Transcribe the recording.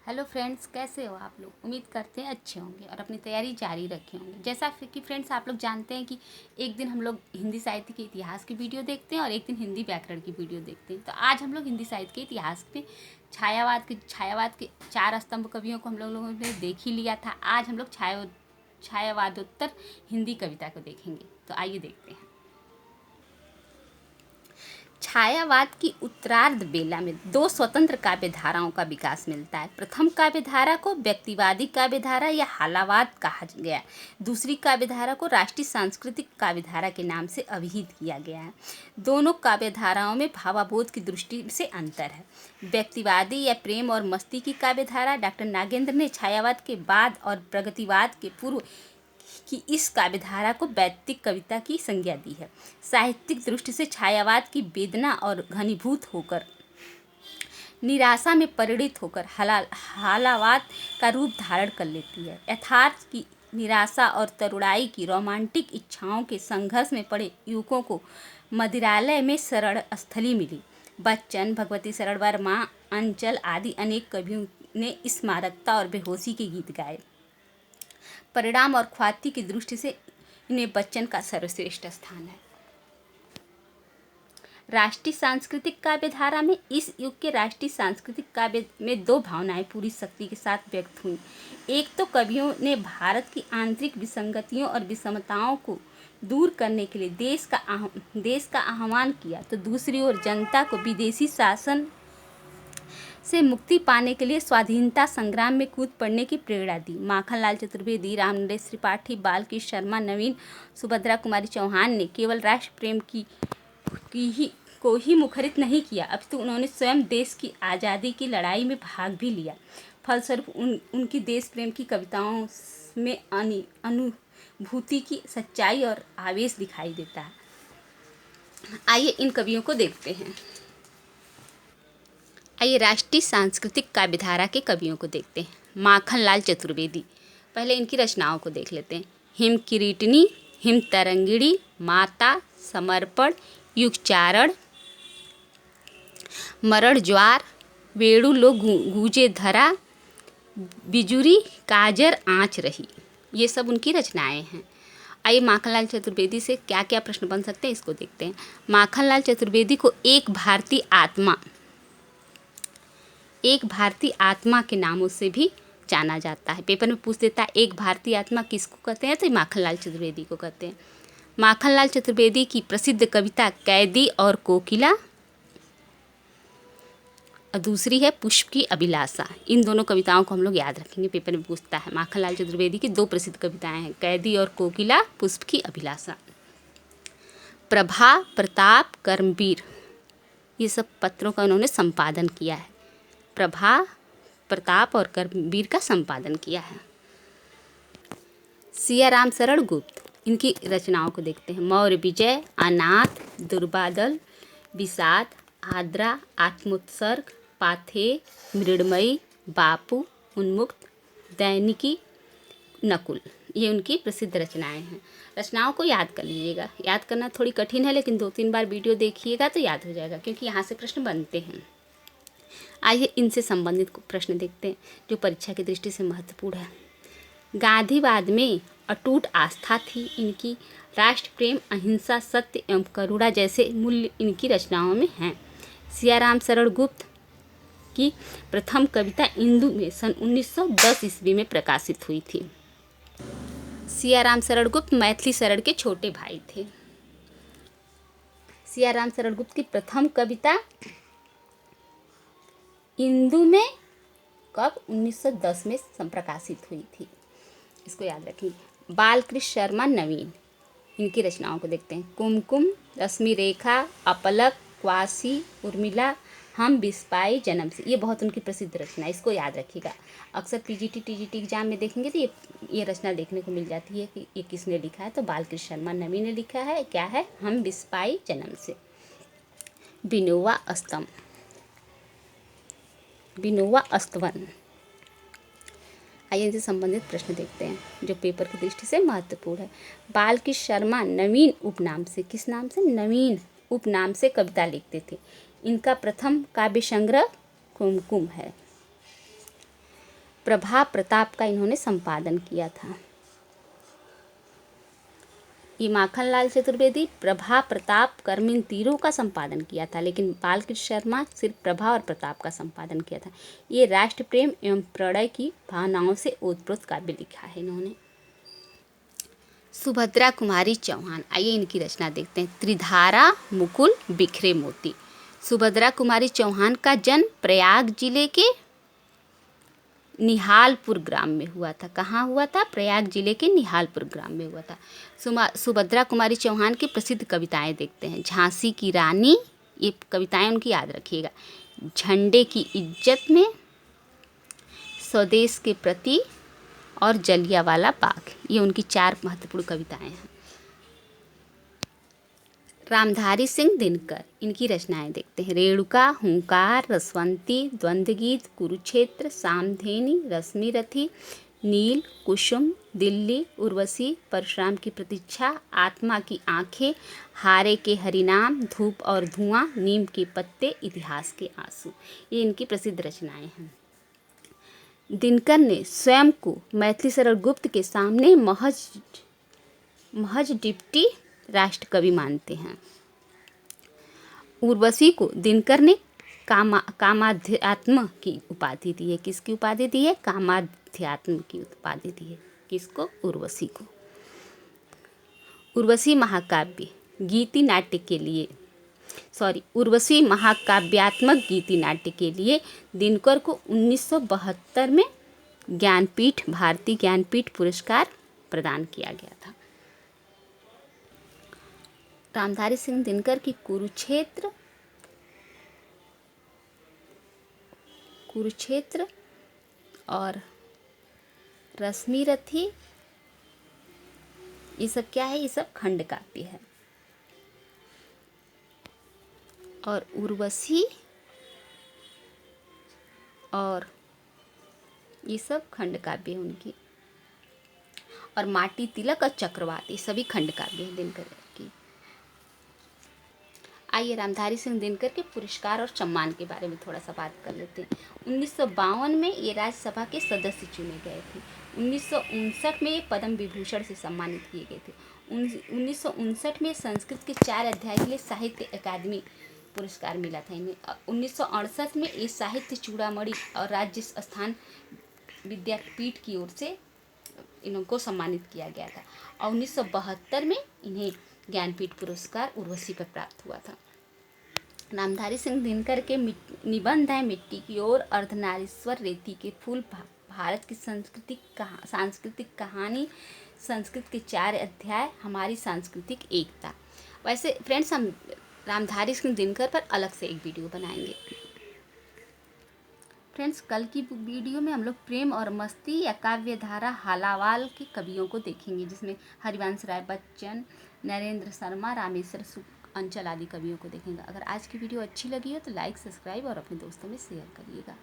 Hello friends, कैसे हो आप लोग। उम्मीद करते हैं अच्छे होंगे और अपनी तैयारी जारी रखे होंगे। जैसा कि फ्रेंड्स आप लोग जानते हैं कि एक दिन हम लोग हिंदी साहित्य के इतिहास की वीडियो देखते हैं और एक दिन हिंदी व्याकरण की वीडियो देखते हैं। तो आज हम लोग हिंदी साहित्य के इतिहास में छायावाद के 4 स्तंभ कवियों को हम लोगों ने देख ही लिया था। आज हम लोग छायावादोत्तर हिंदी कविता को देखेंगे। तो आइए देखते हैं। छायावाद की उत्तरार्ध बेला में 2 स्वतंत्र काव्य धाराओं का विकास मिलता है। प्रथम काव्य धारा को व्यक्तिवादी काव्य धारा या हालावाद कहा गया। दूसरी काव्य धारा को राष्ट्रीय सांस्कृतिक काव्य धारा के नाम से अभिहित किया गया है। दोनों काव्य धाराओं में भावाबोध की दृष्टि से अंतर है। व्यक्तिवादी या प्रेम और मस्ती की काव्य धारा डॉक्टर नागेंद्र ने छायावाद के बाद और प्रगतिवाद के पूर्व कि इस काव्यधारा को वैदिक कविता की संज्ञा दी है। साहित्यिक दृष्टि से छायावाद की वेदना और घनीभूत होकर निराशा में परिणित होकर हालावाद का रूप धारण कर लेती है। यथार्थ की निराशा और तरुणाई की रोमांटिक इच्छाओं के संघर्ष में पड़े युवकों को मदिरालय में शरण स्थली मिली। बच्चन, भगवती शरण वर्मा, अंचल आदि अनेक कवियों ने इस मादकता और बेहोशी के गीत गाए। परिणाम और ख्याति की दृष्टि से इन्हें बच्चन का सर्वश्रेष्ठ स्थान है। राष्ट्रीय सांस्कृतिक काव्य धारा में इस युग के राष्ट्रीय सांस्कृतिक काव्य में 2 भावनाएं पूरी शक्ति के साथ व्यक्त हुई। एक तो कवियों ने भारत की आंतरिक विसंगतियों और विषमताओं को दूर करने के लिए देश का आह्वान किया, तो दूसरी ओर जनता को विदेशी शासन से मुक्ति पाने के लिए स्वाधीनता संग्राम में कूद पड़ने की प्रेरणा दी। माखनलाल चतुर्वेदी, रामनरेश त्रिपाठी, बालकृष्ण शर्मा, नवीन, सुभद्रा कुमारी चौहान ने केवल राष्ट्र प्रेम को ही मुखरित नहीं किया, अपितु उन्होंने स्वयं देश की आज़ादी की लड़ाई में भाग भी लिया। फलस्वरूप उनकी देश प्रेम की कविताओं में अनुभूति की सच्चाई और आवेश दिखाई देता है। आइए इन कवियों को देखते हैं। आइए राष्ट्रीय सांस्कृतिक काव्यधारा के कवियों को देखते हैं। माखनलाल चतुर्वेदी, पहले इनकी रचनाओं को देख लेते हैं। हिम किरीटिनी, हिम तरंगिणी, माता, समर्पण, युगचारण, मरण ज्वार, वेणु लो गूंजे धरा, बिजुरी काजर आँच रही, ये सब उनकी रचनाएं हैं। आइए माखनलाल चतुर्वेदी से क्या क्या प्रश्न बन सकते हैं इसको देखते हैं। माखनलाल चतुर्वेदी को एक भारतीय आत्मा के नामों से भी जाना जाता है। पेपर में पूछ देता है एक भारतीय आत्मा किसको कहते हैं, तो माखनलाल चतुर्वेदी को कहते हैं। माखनलाल चतुर्वेदी की प्रसिद्ध कविता कैदी और कोकिला और दूसरी है पुष्प की अभिलाषा। इन दोनों कविताओं को हम लोग याद रखेंगे, पेपर में पूछता है। माखनलाल चतुर्वेदी की 2 प्रसिद्ध कविताएं हैं, कैदी और कोकिला, पुष्प की अभिलाषा। प्रभा, प्रताप, कर्मवीर, ये सब पत्रों का उन्होंने संपादन किया है। प्रभा, प्रताप और कर्मवीर का संपादन किया है। सियाराम शरण गुप्त, इनकी रचनाओं को देखते हैं। मौर्य विजय, अनाथ, दुर्बादल, विषाद, आद्रा, आत्मोत्सर्ग, पाथे, मृण्मयी, बापू, उन्मुक्त, दैनिकी, नकुल, ये उनकी प्रसिद्ध रचनाएं हैं। रचनाओं को याद कर लीजिएगा। याद करना थोड़ी कठिन है, लेकिन 2-3 बार वीडियो देखिएगा तो याद हो जाएगा, क्योंकि यहाँ से प्रश्न बनते हैं। आइए इनसे संबंधित प्रश्न देखते हैं जो परीक्षा की दृष्टि से महत्वपूर्ण है। गांधीवाद में अटूट आस्था थी इनकी। राष्ट्र प्रेम, अहिंसा, सत्य एवं करुणा जैसे मूल्य इनकी रचनाओं में हैं। सियाराम शरण गुप्त की प्रथम कविता इंदु में सन 1910 ईस्वी में प्रकाशित हुई थी। सियाराम शरण गुप्त मैथिली शरण के छोटे भाई थे। सियाराम शरण गुप्त की प्रथम कविता इंदु में कब 1910 में प्रकाशित हुई थी, इसको याद रखिए। बालकृष्ण शर्मा, नवीन, इनकी रचनाओं को देखते हैं। कुमकुम, रश्मि रेखा, अपलक, क्वासी, उर्मिला, हम बिस्पाई, जन्म से, ये बहुत उनकी प्रसिद्ध रचना है, इसको याद रखिएगा। अक्सर पीजीटी टीजीटी एग्जाम में देखेंगे तो ये रचना देखने को मिल जाती है कि ये किसने लिखा है, तो बालकृष्ण शर्मा, नवीन ने लिखा है। क्या है, हम बिस्पाई, जन्म से। विनोबा अस्तवन, आइए इनसे संबंधित प्रश्न देखते हैं जो पेपर की दृष्टि से महत्वपूर्ण है। बालकृष्ण शर्मा नवीन उपनाम से, किस नाम से, नवीन उपनाम से कविता लिखते थे। इनका प्रथम काव्य संग्रह कुमकुम है। प्रभा प्रताप का इन्होंने संपादन किया था। ये माखनलाल चतुर्वेदी प्रभा प्रताप कर्म इन तीनों का संपादन किया था, लेकिन बालकृष्ण शर्मा सिर्फ प्रभा और प्रताप का संपादन किया था। ये राष्ट्र प्रेम एवं प्रणय की भावनाओं से ओतप्रोत काव्य लिखा है इन्होंने। सुभद्रा कुमारी चौहान, आइए इनकी रचना देखते हैं। त्रिधारा मुकुल बिखरे मोती। सुभद्रा कुमारी चौहान का जन्म प्रयाग जिले के निहालपुर ग्राम में हुआ था। कहाँ हुआ था? प्रयाग जिले के निहालपुर ग्राम में हुआ था। सुभद्रा कुमारी चौहान की प्रसिद्ध कविताएं देखते हैं। झांसी की रानी, ये कविताएं उनकी याद रखिएगा। झंडे की इज्जत में, स्वदेश के प्रति और जलियांवाला बाग, ये उनकी 4 महत्वपूर्ण कविताएं हैं। रामधारी सिंह दिनकर, इनकी रचनाएं देखते हैं। रेणुका, हुंकार, रसवंती, द्वंद्वगीत, कुरुक्षेत्र, सामधेनी, रश्मिरथी, नील, कुसुम, दिल्ली, उर्वशी, परशुराम की प्रतीक्षा, आत्मा की आंखें, हारे के हरिनाम, धूप और धुआं, नीम के पत्ते, इतिहास के आंसू, ये इनकी प्रसिद्ध रचनाएं हैं। दिनकर ने स्वयं को मैथिली शरण गुप्त के सामने महज डिप्टी राष्ट्र कवि मानते हैं। उर्वशी को दिनकर ने कामाध्यात्म की उपाधि दी है। किसकी उपाधि दी है? कामाध्यात्म की उपाधि दी है। किसको? उर्वशी को। उर्वशी महाकाव्य गीति नाट्य के लिए उर्वशी महाकाव्यात्मक गीति नाट्य के लिए दिनकर को 1972 में भारतीय ज्ञानपीठ पुरस्कार प्रदान किया गया था। रामधारी सिंह दिनकर की कुरुक्षेत्र और रश्मिरथी, ये सब क्या है? ये सब खंड काव्य है। और उर्वशी और ये सब खंड काव्य है उनकी। और माटी तिलक और चक्रवात, ये सभी खंड काव्य है दिनकर की। आइए रामधारी सिंह दिनकर के पुरस्कार और सम्मान के बारे में थोड़ा सा बात कर लेते हैं। 1952 में ये राज्यसभा के सदस्य चुने गए थे। 1959 में ये पद्म विभूषण से सम्मानित किए गए थे। 1959 में संस्कृत के 4 अध्याय के लिए साहित्य अकादमी पुरस्कार मिला था इन्हें। 1968 में ये साहित्य चूड़ामणि और राज्य स्थान विद्यापीठ की ओर से इनको सम्मानित किया गया था। और 1972 में इन्हें ज्ञानपीठ पुरस्कार उर्वशी पर प्राप्त हुआ था। रामधारी सिंह दिनकर के निबंध है मिट्टी की ओर, अर्धनारीश्वर, रेती के फूल, भारत की सांस्कृतिक कहानी, संस्कृत के 4 अध्याय, हमारी सांस्कृतिक एकता। वैसे फ्रेंड्स, हम रामधारी सिंह दिनकर पर अलग से एक वीडियो बनाएंगे। फ्रेंड्स, कल की वीडियो में हम लोग प्रेम और मस्ती या काव्य धारा हालावाल के कवियों को देखेंगे, जिसमें हरिवंश राय बच्चन, नरेंद्र शर्मा, रामेश्वर अंचल आदि कवियों को देखेंगे। अगर आज की वीडियो अच्छी लगी हो तो लाइक, सब्सक्राइब और अपने दोस्तों में शेयर करिएगा।